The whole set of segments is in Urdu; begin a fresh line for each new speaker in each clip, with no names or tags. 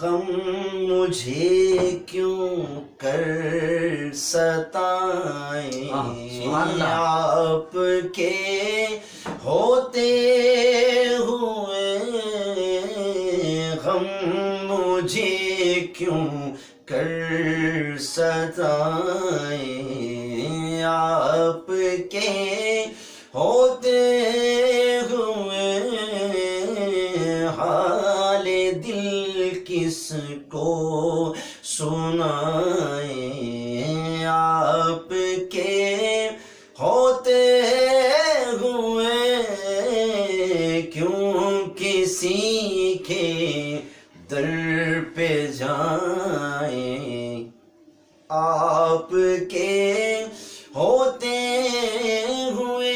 غم مجھے کیوں کر ستائیں، آپ کے ہوتے ہوئے غم مجھے کیوں کر ستائیں، آپ کے ہوتے ہوئے حال دل کس کو سنائیں، آپ کے ہوتے ہوئے کیوں کسی کے در پہ جائیں، آپ کے ہوتے ہوئے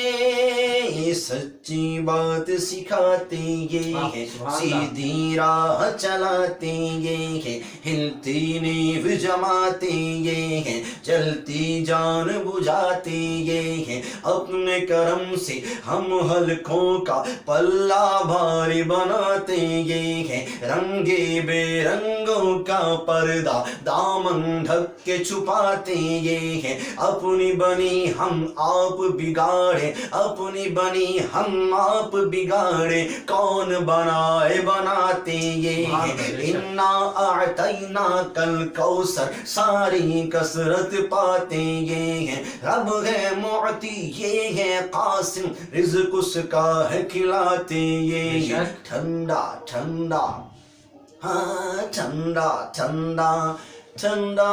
سچی بات سکھاتے یہ ہے، سیدھی راہ چلاتے یہ ہے، ہلتی نیو جماتے یہ ہے، چلتی جان بجھاتے یہ ہے، اپنے کرم سے ہم حلقوں کا پلہ بھاری بناتے یہ ہے، رنگے بے رنگوں کا پردہ دامن ڈھک کے چھپاتے یہ ہے، اپنی بنی ہم آپ بگاڑے، اپنی بنی ہم آپ بگاڑے، کون بنائے بناتے یہ ہے، انا اعطینا کل کوثر ساری کثرت پاتے یہ ہے، رب ہے معطی یہ ہے قاسم رزق اس کا ہے کھلاتے یہ ہے، ٹھنڈا ٹھنڈا ہاں ٹھنڈا ٹھنڈا ٹھنڈا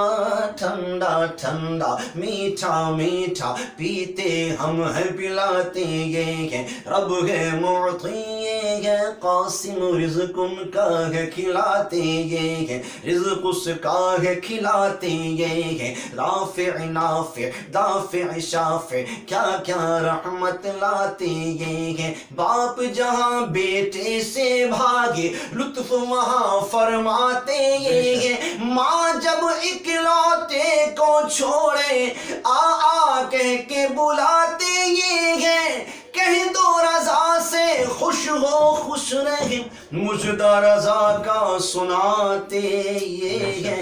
ٹھنڈا ٹھنڈا میٹھا میٹھا پیتے ہم ہیں پلاتے یہ ہے، رب ہے معطی یہ ہے قاسم رزق ان کا ہے کھلاتے یہ ہے، رزق اس کا ہے کھلاتے یہ ہے، رافع نافع دافع شافع کیا کیا رحمت لاتے یہ ہے، باپ جہاں بیٹے سے بھاگے لطف وہاں فرماتے یہ ہے، ماں جب اکلوتے کو چھوڑے آ کہہ کے بلاتے یہ ہے، کہہ دو رضا سے خوش ہو خوش رہے مجدہ رضا کا سناتے یہ ہے،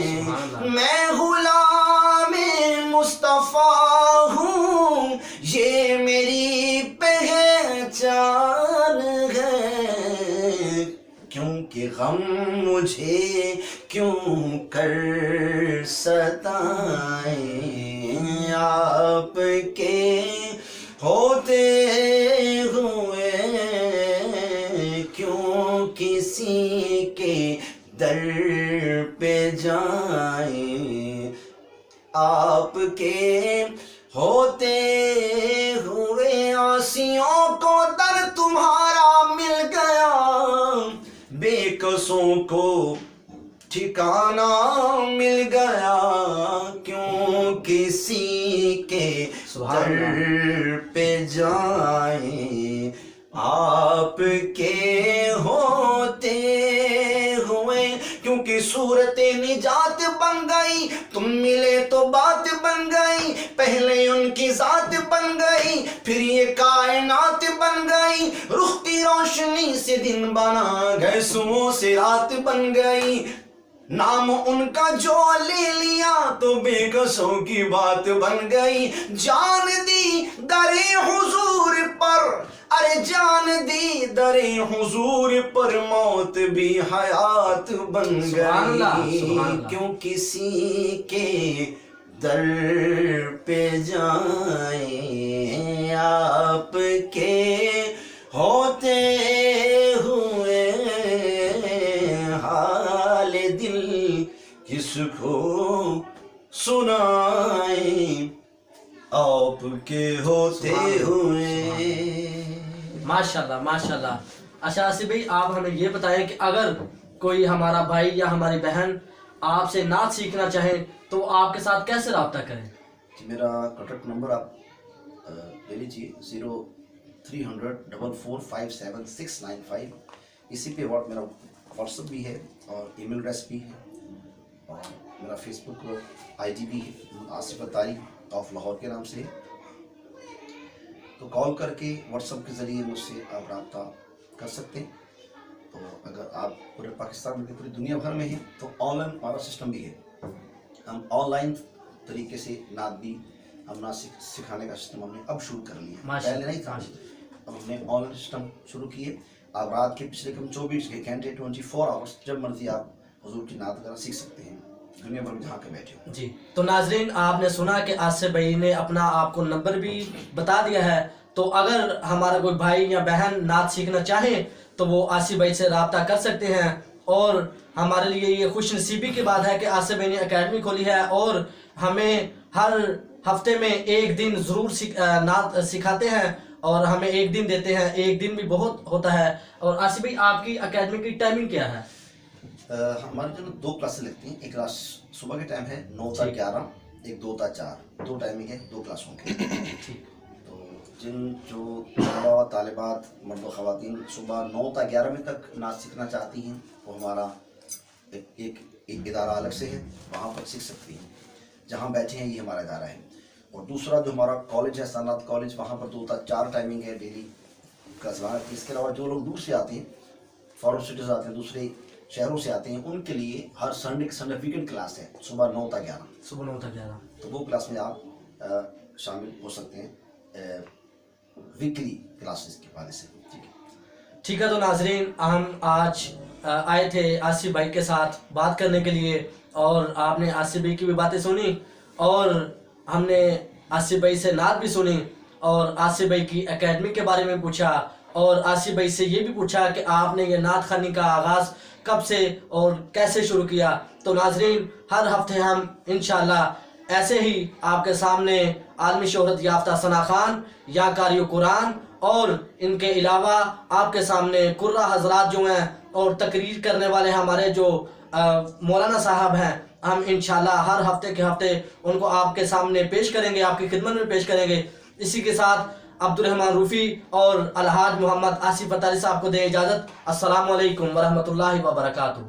میں غلام مصطفیٰ ہوں یہ میری پہچان ہے، کیونکہ غم مجھے کیوں کر ستائیں، آپ کے ہوتے ہوئے کیوں کسی کے در پہ جائیں، آپ کے ہوتے ہوئے عاصیوں کو در تمہارا مل گیا، بے قصوں کو ٹھکانہ مل گیا، کیوں کسی کے در پہ جائیں، آپ کے ہوتے ہوئے کیونکہ صورت نجات بن گئی، تم ملے تو بات بن گئی، پہلے ان کی ذات بن گئی پھر یہ کائنات بن گئی، رخ کی روشنی سے دن بنا گئے صبح سے رات بن گئی، نام ان کا جو لے لیا تو بے قصوں کی بات بن گئی، جان دی در حضور پر، ارے جان دی در حضور پر موت بھی حیات بن گئی، کیوں کسی کے در پہ جائیں، آپ کے ہوتے ہوئے حال دل کس کو سنائیں، آپ کے ہوتے ہوئے۔
ماشاءاللہ ماشاءاللہ۔ اچھا آصف بھائی آپ ہمیں یہ بتائیں کہ اگر کوئی ہمارا بھائی یا ہماری بہن آپ سے نعت سیکھنا چاہیں تو آپ کے ساتھ کیسے رابطہ کریں؟
میرا کانٹیکٹ نمبر آپ لے لیجیے 030044579695، اسی پہ میرا واٹس اپ بھی ہے اور ای میل ایڈریس بھی ہے، اور میرا فیس بک آئی ڈی بھی ہے آصف اتاری آف لاہور کے نام سے، تو کال کر کے واٹس اپ کے ذریعے مجھ سے آپ رابطہ کر سکتے ہیں. تو اگر آپ پورے پاکستان میں پوری دنیا بھر میں ہیں تو آن لائن ہمارا سسٹم بھی ہے. ہم آن لائن طریقے سے نعت بھی ہم نعت سکھانے کا سسٹم ہم نے اب شروع کر لیا. پہلے نہیں تھا, اب ہم نے آن لائن سسٹم شروع کیے. آپ رات کے پچھلے کم 24 گھنٹے 24 آورس جب مرضی آپ حضور کی نعت وغیرہ سیکھ سکتے ہیں دنیا بھر میں جہاں کے بیٹھے ہو.
جی تو ناظرین آپ نے سنا کہ آصف بھائی نے اپنا آپ کو نمبر بھی بتا دیا ہے. تو اگر ہمارا کوئی بھائی یا بہن نعت سیکھنا چاہیں تو وہ آصف بھائی سے رابطہ کر سکتے ہیں. اور ہمارے لیے یہ خوش نصیبی کی بات ہے کہ آصف بھائی نے اکیڈمی کھولی ہے اور ہمیں ہر ہفتے میں ایک دن ضرور نعت سکھاتے ہیں اور ہمیں ایک دن دیتے ہیں. ایک دن بھی بہت ہوتا ہے. اور آصف بھائی آپ کی اکیڈمی کی ٹائمنگ کیا ہے؟
ہماری جو 2 کلاسیں لگتی ہیں. ایک کلاس صبح کے ٹائم ہے 9 تا 11, ایک 2 تا 4, 2 ٹائمنگ ہے 2 کلاسوں کی. تو جن جو طلباء و طالبات مرد و خواتین صبح 9 تا 11 بجے تک نعت سیکھنا چاہتی ہیں وہ ہمارا ایک ادارہ الگ سے ہے, وہاں پر سیکھ سکتی ہیں. جہاں بیٹھے ہیں یہ ہمارا ادارہ ہے. اور دوسرا جو ہمارا کالج ہے سنات کالج, وہاں پر 2 تا 4 ٹائمنگ ہے ڈیلی کلاس. اس کے علاوہ جو لوگ دور سے آتے ہیں, فارن سٹیز آتے ہیں, دوسرے شہروں سے آتے ہیں, ان کے لیے ہر سنڈے ویکینڈ کلاس ہے صبح 9 تا 11.
صبح 9 تا 11.
تو وہ کلاس میں آپ شامل ہو سکتے ہیں ویکلی کلاسز کے حوالے سے.
ٹھیک ہے. تو ناظرین ہم آج آئے تھے آصف بھائی کے ساتھ بات کرنے کے لیے اور آپ نے آصف بھائی کی بھی باتیں سنی اور ہم نے آصف بھائی سے نعت بھی سنی اور آصف بھائی کی اکیڈمی کے بارے میں پوچھا اور آصف بھائی سے یہ بھی پوچھا کہ آپ نے یہ نعت خوانی کا آغاز کب سے اور کیسے شروع کیا. تو ناظرین ہر ہفتے ہم انشاءاللہ ایسے ہی آپ کے سامنے عالمی شہرت یافتہ ثنا خان یا قاری قرآن اور ان کے علاوہ آپ کے سامنے قرہ حضرات جو ہیں اور تقریر کرنے والے ہمارے جو مولانا صاحب ہیں, ہم انشاءاللہ ہر ہفتے کے ہفتے ان کو آپ کے سامنے پیش کریں گے, آپ کی خدمت میں پیش کریں گے. اسی کے ساتھ عبدالرحمن روفی اور الحاج محمد آصف فتاری صاحب کو دیں اجازت. السلام علیکم ورحمۃ اللہ وبرکاتہ.